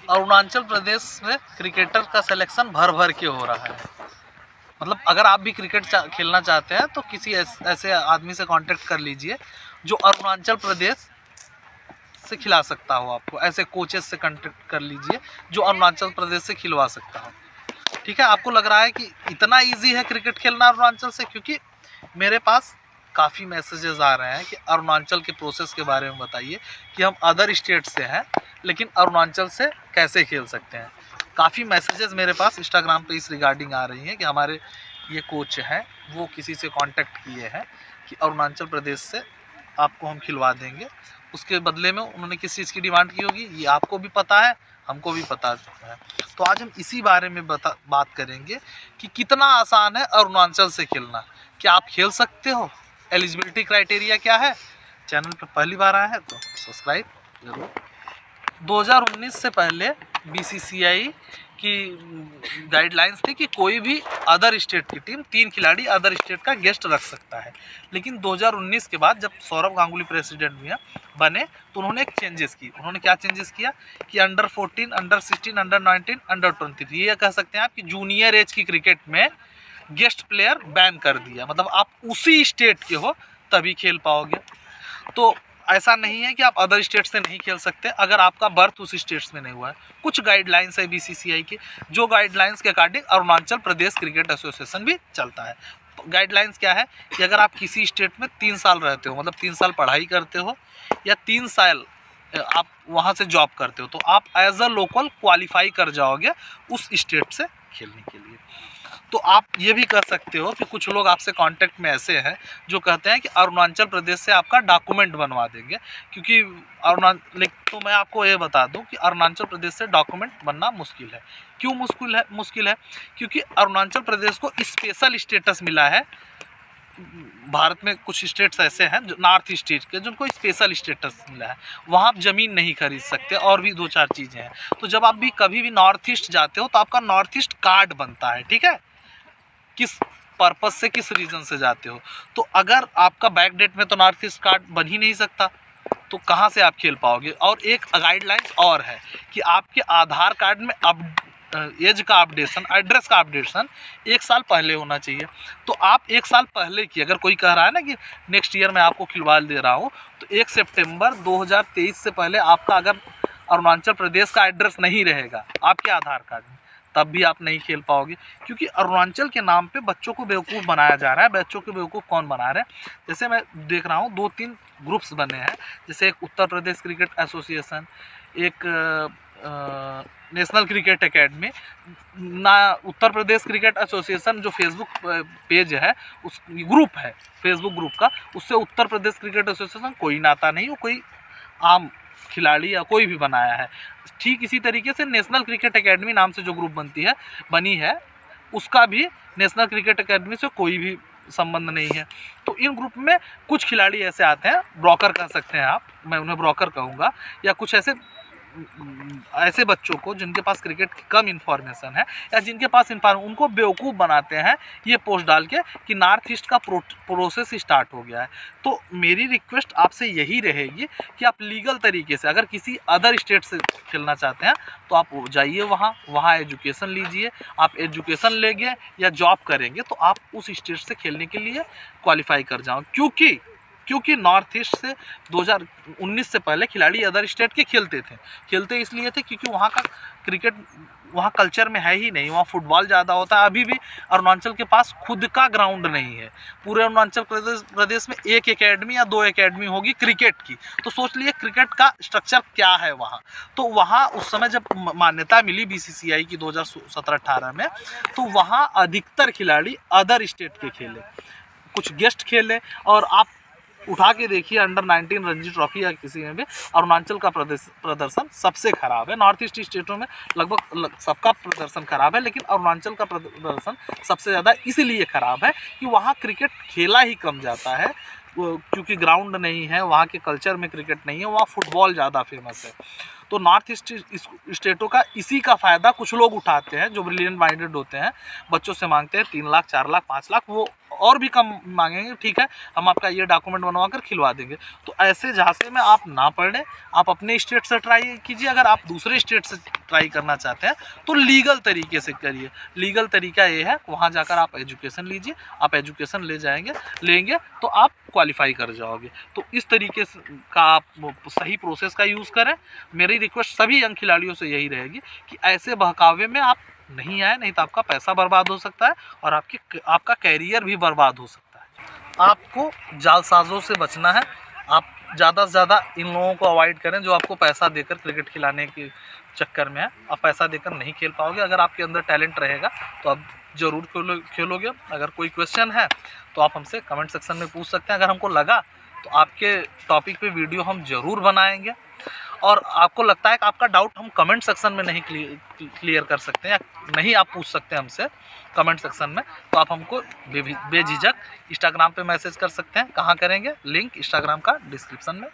अरुणाचल प्रदेश में क्रिकेटर का सिलेक्शन भर भर के हो रहा है। मतलब अगर आप भी क्रिकेट खेलना चाहते हैं तो किसी ऐसे आदमी से कांटेक्ट कर लीजिए जो अरुणाचल प्रदेश से खिला सकता हो आपको। ऐसे कोचेस से कांटेक्ट कर लीजिए जो अरुणाचल प्रदेश से खिलवा सकता हो। ठीक है, आपको लग रहा है कि इतना इजी है क्रिकेट खेलना अरुणाचल से, क्योंकि मेरे पास काफ़ी मैसेजेस आ रहे हैं कि अरुणाचल के प्रोसेस के बारे में बताइए कि हम अदर स्टेट से हैं लेकिन अरुणाचल से कैसे खेल सकते हैं। काफ़ी मैसेजेस मेरे पास इंस्टाग्राम पे इस रिगार्डिंग आ रही हैं कि हमारे ये कोच हैं वो किसी से कांटेक्ट किए हैं कि अरुणाचल प्रदेश से आपको हम खिलवा देंगे, उसके बदले में उन्होंने किस चीज़ की डिमांड की होगी ये आपको भी पता है, हमको भी पता है। तो आज हम इसी बारे में बात करेंगे कि कितना आसान है अरुणाचल से खेलना, क्या आप खेल सकते हो, एलिजिबिलिटी क्राइटेरिया क्या है। चैनल पर पहली बार आए हैं तो सब्सक्राइब जरूर। 2019 से पहले बीसीसीआई की गाइडलाइंस थी कि कोई भी अदर स्टेट की टीम 3 खिलाड़ी अदर स्टेट का गेस्ट रख सकता है। लेकिन 2019 के बाद जब सौरभ गांगुली प्रेसिडेंट बने तो उन्होंने एक चेंजेस की। उन्होंने क्या चेंजेस किया कि अंडर 14, अंडर 16, अंडर 19, अंडर 23, ये कह सकते हैं आप कि जूनियर एज की क्रिकेट में गेस्ट प्लेयर बैन कर दिया। मतलब आप उसी स्टेट के हो तभी खेल पाओगे। तो ऐसा नहीं है कि आप अदर स्टेट से नहीं खेल सकते अगर आपका बर्थ उस स्टेट्स में नहीं हुआ है। कुछ गाइडलाइंस है बीसीसीआई की, जो गाइडलाइंस के according Arunachal Pradesh cricket association भी चलता है। गाइडलाइंस क्या है कि अगर आप किसी स्टेट में 3 साल रहते हो, मतलब 3 साल पढ़ाई करते हो या 3 साल आप वहाँ से जॉब करते हो, तो आप एज अ लोकल क्वालिफाई कर जाओगे उस स्टेट से खेलने के लिए। तो आप ये भी कर सकते हो कि कुछ लोग आपसे कांटेक्ट में ऐसे हैं जो कहते हैं कि अरुणाचल प्रदेश से आपका डॉक्यूमेंट बनवा देंगे, क्योंकि तो मैं आपको ये बता दूं कि अरुणाचल प्रदेश से डॉक्यूमेंट बनना मुश्किल है। क्यों मुश्किल है क्योंकि अरुणाचल प्रदेश को स्पेशल स्टेटस मिला है। भारत में कुछ स्टेट्स ऐसे हैं जो नॉर्थ ईस्ट के जिनको स्पेशल स्टेटस मिला है, वहाँ आप ज़मीन नहीं खरीद सकते और भी 2-4 चीज़ें हैं। तो जब आप भी कभी भी नॉर्थ ईस्ट जाते हो तो आपका नॉर्थ ईस्ट कार्ड बनता है। ठीक है, किस पर्पस से, किस रीज़न से जाते हो। तो अगर आपका बैक डेट में तो नॉर्थ ईस्ट कार्ड बन ही नहीं सकता, तो कहाँ से आप खेल पाओगे। और एक गाइडलाइंस और है कि आपके आधार कार्ड में एज का अपडेशन, एड्रेस का अपडेशन 1 साल पहले होना चाहिए। तो आप 1 साल पहले की, अगर कोई कह रहा है ना कि नेक्स्ट ईयर मैं आपको खिलवा दे रहा हूँ, तो 1 सितंबर 2023 से पहले आपका अगर अरुणाचल प्रदेश का एड्रेस नहीं रहेगा आपके आधार कार्ड में, तब भी आप नहीं खेल पाओगे। क्योंकि अरुणाचल के नाम पे बच्चों को बेवकूफ़ बनाया जा रहा है। बच्चों को बेवकूफ़ कौन बना रहा है, जैसे मैं देख रहा हूँ 2-3 ग्रुप्स बने हैं। जैसे एक उत्तर प्रदेश क्रिकेट एसोसिएशन, एक नेशनल क्रिकेट एकेडमी ना, उत्तर प्रदेश क्रिकेट एसोसिएशन जो फेसबुक पेज है, उस ग्रुप है फेसबुक ग्रुप का, उससे उत्तर प्रदेश क्रिकेट एसोसिएशन कोई नाता नहीं, वो कोई आम खिलाड़ी या कोई भी बनाया है। ठीक इसी तरीके से नेशनल क्रिकेट एकेडमी नाम से जो ग्रुप बनी है उसका भी नेशनल क्रिकेट एकेडमी से कोई भी संबंध नहीं है। तो इन ग्रुप में कुछ खिलाड़ी ऐसे आते हैं, ब्रोकर कह सकते हैं आप, मैं उन्हें ब्रोकर कहूँगा, या कुछ ऐसे बच्चों को जिनके पास क्रिकेट की कम इन्फॉर्मेशन है या जिनके पास उनको बेवकूफ़ बनाते हैं ये पोस्ट डाल के कि नॉर्थ ईस्ट का प्रोसेस स्टार्ट हो गया है। तो मेरी रिक्वेस्ट आपसे यही रहेगी कि आप लीगल तरीके से अगर किसी अदर स्टेट से खेलना चाहते हैं तो आप जाइए वहाँ एजुकेशन लीजिए। आप एजुकेशन लेंगे या जॉब करेंगे तो आप उस स्टेट से खेलने के लिए क्वालिफाई कर जाओ। क्योंकि नॉर्थ ईस्ट से 2019 से पहले खिलाड़ी अदर स्टेट के खेलते इसलिए थे क्योंकि वहाँ का क्रिकेट वहाँ कल्चर में है ही नहीं, वहाँ फुटबॉल ज़्यादा होता है। अभी भी अरुणाचल के पास खुद का ग्राउंड नहीं है। पूरे अरुणाचल प्रदेश में 1 एकेडमी या 2 एकेडमी होगी क्रिकेट की। तो सोच लिए क्रिकेट का स्ट्रक्चर क्या है वहाँ। तो वहाँ उस समय जब मान्यता मिली बीसीसीआई की 2017-18 में, तो वहाँ अधिकतर खिलाड़ी अदर स्टेट के खेले, कुछ गेस्ट खेले। और आप उठा के देखिए अंडर 19 रणजी ट्रॉफी या किसी में भी अरुणाचल का प्रदर्शन सबसे खराब है। नॉर्थ ईस्ट स्टेटों में लगभग सबका प्रदर्शन खराब है, लेकिन अरुणाचल का प्रदर्शन सबसे ज़्यादा इसलिए खराब है कि वहाँ क्रिकेट खेला ही कम जाता है, क्योंकि ग्राउंड नहीं है, वहाँ के कल्चर में क्रिकेट नहीं है, वहाँ फुटबॉल ज़्यादा फेमस है। तो नॉर्थ ईस्ट स्टेटों का इसी का फ़ायदा कुछ लोग उठाते हैं जो ब्रिलियंट माइंडेड होते हैं, बच्चों से मांगते हैं 3 लाख 4 लाख 5 लाख, वो और भी कम मांगेंगे, ठीक है हम आपका ये डॉक्यूमेंट बनवा कर खिलवा देंगे। तो ऐसे झांसे में आप ना पड़े, आप अपने स्टेट से ट्राई कीजिए। अगर आप दूसरे स्टेट से ट्राई करना चाहते हैं तो लीगल तरीके से करिए। लीगल तरीका ये है, वहाँ जाकर आप एजुकेशन लीजिए, आप एजुकेशन लेंगे तो आप क्वालिफाई कर जाओगे। तो इस तरीके से का आप सही प्रोसेस का यूज़ करें। मेरी रिक्वेस्ट सभी यंग खिलाड़ियों से यही रहेगी कि ऐसे बहकावे में आप नहीं आए, नहीं तो आपका पैसा बर्बाद हो सकता है और आपका कैरियर भी बर्बाद हो सकता है। आपको जालसाजों से बचना है। आप ज़्यादा से ज़्यादा इन लोगों को अवॉइड करें जो आपको पैसा देकर क्रिकेट खिलाने के चक्कर में है। आप पैसा देकर नहीं खेल पाओगे। अगर आपके अंदर टैलेंट रहेगा तो आप ज़रूर खेलोगे। अगर कोई क्वेश्चन है तो आप हमसे कमेंट सेक्शन में पूछ सकते हैं। अगर हमको लगा तो आपके टॉपिक पे वीडियो हम ज़रूर बनाएंगे। और आपको लगता है कि आपका डाउट हम कमेंट सेक्शन में नहीं क्लियर कर सकते हैं या नहीं आप पूछ सकते हैं हमसे कमेंट सेक्शन में, तो आप हमको बेझिझक इंस्टाग्राम पे मैसेज कर सकते हैं। कहाँ करेंगे? लिंक इंस्टाग्राम का डिस्क्रिप्शन में